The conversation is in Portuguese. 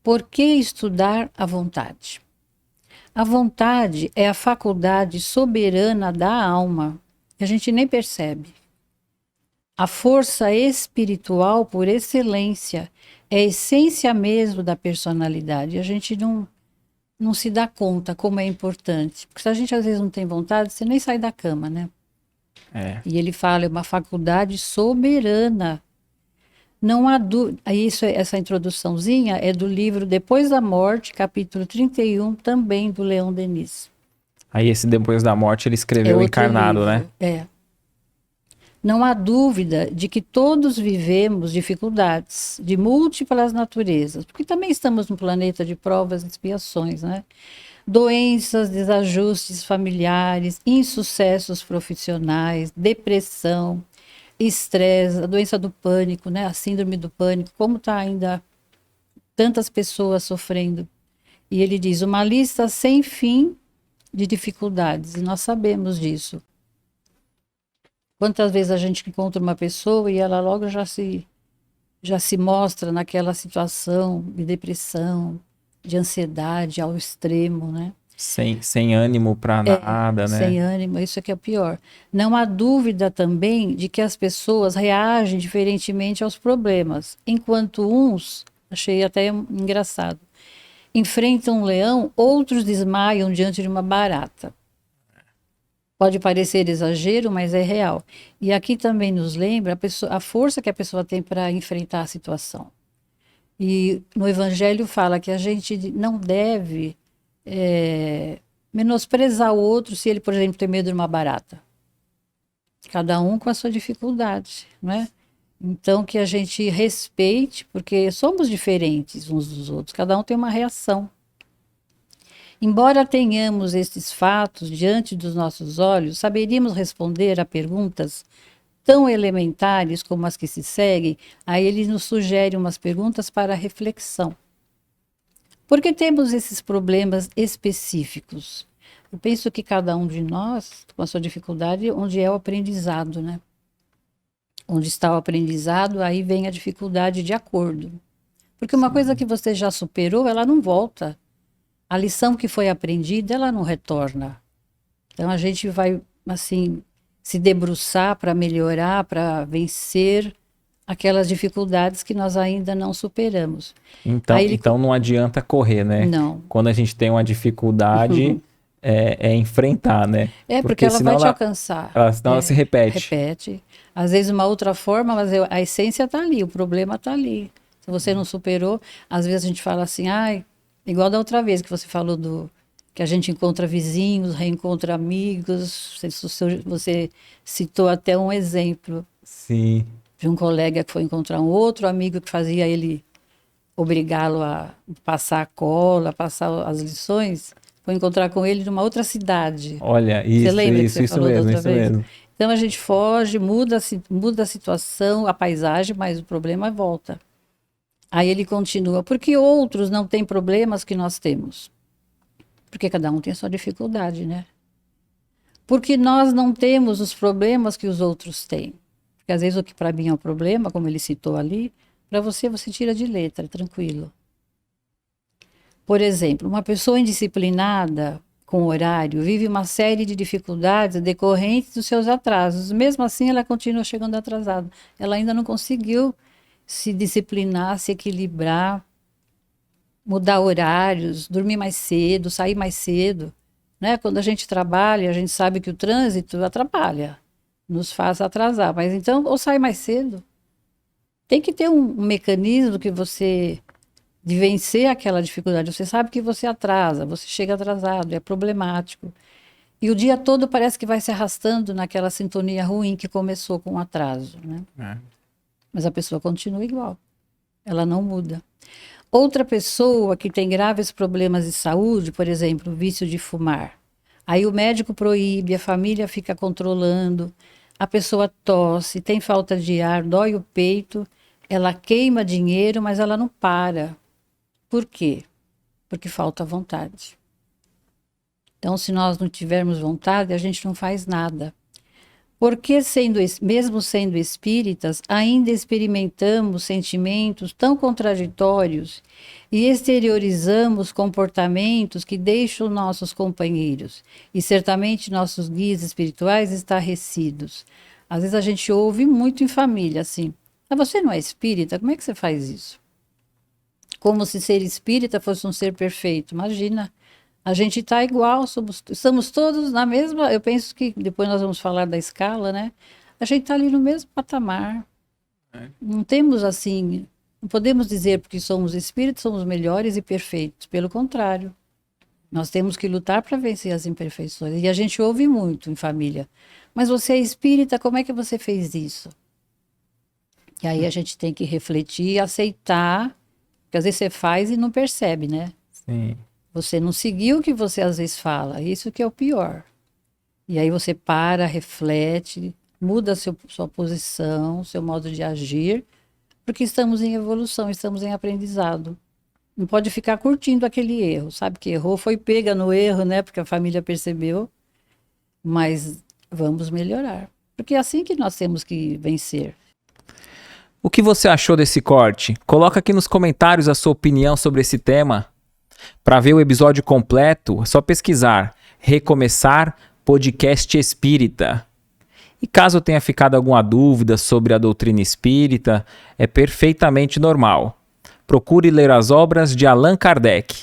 Por que estudar a vontade? A vontade é a faculdade soberana da alma, que a gente nem percebe. A força espiritual por excelência é a essência mesmo da personalidade. A gente não se dá conta como é importante. Porque se a gente às vezes não tem vontade, você nem sai da cama, né? É. E ele fala, é uma faculdade soberana. Não há dúvida. Essa introduçãozinha é do livro Depois da Morte, capítulo 31, também do Leon Denis. Aí esse depois da morte ele É escreveu outro encarnado, né? livro. Não há dúvida de que todos vivemos dificuldades de múltiplas naturezas, porque também estamos num planeta de provas e expiações, né? Doenças, desajustes familiares, insucessos profissionais, depressão, estresse, a doença do pânico, né? A síndrome do pânico, como está ainda tantas pessoas sofrendo. E ele diz uma lista sem fim de dificuldades, e nós sabemos disso. Quantas vezes a gente encontra uma pessoa e ela logo já se mostra naquela situação de depressão, de ansiedade ao extremo, né? Sem ânimo pra nada, né? Sem ânimo, isso é que é o pior. Não há dúvida também de que as pessoas reagem diferentemente aos problemas, enquanto uns, achei até engraçado, enfrentam um leão, outros desmaiam diante de uma barata. Pode parecer exagero, mas é real. E aqui também nos lembra a força que a pessoa tem para enfrentar a situação. E no Evangelho fala que a gente não deve menosprezar o outro se ele, por exemplo, tem medo de uma barata. Cada um com a sua dificuldade, não é? Então, que a gente respeite, porque somos diferentes uns dos outros, cada um tem uma reação. Embora tenhamos estes fatos diante dos nossos olhos, saberíamos responder a perguntas tão elementares como as que se seguem. Aí ele nos sugere umas perguntas para reflexão. Por que temos esses problemas específicos? Eu penso que cada um de nós, com a sua dificuldade, onde é o aprendizado, né? Onde está o aprendizado, aí vem a dificuldade de acordo. Porque uma coisa que você já superou, ela não volta. A lição que foi aprendida, ela não retorna. Então a gente vai, assim, se debruçar para melhorar, para vencer aquelas dificuldades que nós ainda não superamos. Então, Aí ele. então não adianta correr, né? Não. Quando a gente tem uma dificuldade, é enfrentar, né? É porque Porque ela vai senão te alcançar. senão ela se repete. Repete. Às vezes uma outra forma, mas a essência está ali, o problema está ali. Se você não superou, às vezes a gente fala assim, ai, igual da outra vez que você falou que a gente encontra vizinhos, reencontra amigos. Você citou até um exemplo Sim. de um colega que foi encontrar um outro amigo que fazia ele obrigá-lo a passar a cola, passar as lições. Foi encontrar com ele numa outra cidade. Olha, Você isso, lembra que isso, você isso falou da mesmo, outra isso vez? mesmo. Então a gente foge, muda a situação, a paisagem, mas o problema volta. Aí ele continua, porque outros não têm problemas que nós temos? Porque cada um tem a sua dificuldade, né? Porque nós não temos os problemas que os outros têm. Porque às vezes o que para mim é um problema, como ele citou ali, para você tira de letra, tranquilo. Por exemplo, uma pessoa indisciplinada com horário vive uma série de dificuldades decorrentes dos seus atrasos. Mesmo assim, ela continua chegando atrasada. Ela ainda não conseguiu se disciplinar, se equilibrar, mudar horários, dormir mais cedo, sair mais cedo. Né? Quando a gente trabalha, a gente sabe que o trânsito atrapalha, nos faz atrasar. Mas então, ou sai mais cedo. Tem que ter um mecanismo que você de vencer aquela dificuldade. Você sabe que você atrasa, você chega atrasado, é problemático. E o dia todo parece que vai se arrastando naquela sintonia ruim que começou com o atraso, né? É. Mas a pessoa continua igual. Ela não muda. Outra pessoa que tem graves problemas de saúde, por exemplo, o vício de fumar. Aí o médico proíbe, a família fica controlando, a pessoa tosse, tem falta de ar, dói o peito, ela queima dinheiro, mas ela não para. Por quê? Porque falta vontade. Então, se nós não tivermos vontade, a gente não faz nada. Porque, mesmo sendo espíritas, ainda experimentamos sentimentos tão contraditórios e exteriorizamos comportamentos que deixam nossos companheiros e certamente nossos guias espirituais estarrecidos. Às vezes a gente ouve muito em família assim: "Ah, você não é espírita? Como é que você faz isso?" Como se ser espírita fosse um ser perfeito. Imagina. A gente está igual, estamos todos na mesma. Eu penso que depois nós vamos falar da escala, né? A gente está ali no mesmo patamar. Não temos assim, não podemos dizer porque somos espíritos, somos melhores e perfeitos. Pelo contrário, nós temos que lutar para vencer as imperfeições. E a gente ouve muito em família. Mas você é espírita, como é que você fez isso? E aí a gente tem que refletir e aceitar, porque às vezes você faz e não percebe, né? Sim. Você não seguiu o que você às vezes fala, isso que é o pior. E aí você para, reflete, muda sua posição, seu modo de agir, porque estamos em evolução, estamos em aprendizado. Não pode ficar curtindo aquele erro, sabe que errou, foi pega no erro, né? Porque a família percebeu, mas vamos melhorar. Porque é assim que nós temos que vencer. O que você achou desse corte? Coloca aqui nos comentários a sua opinião sobre esse tema. Para ver o episódio completo, é só pesquisar Recomeçar Podcast Espírita. E caso tenha ficado alguma dúvida sobre a doutrina espírita, é perfeitamente normal. Procure ler as obras de Allan Kardec.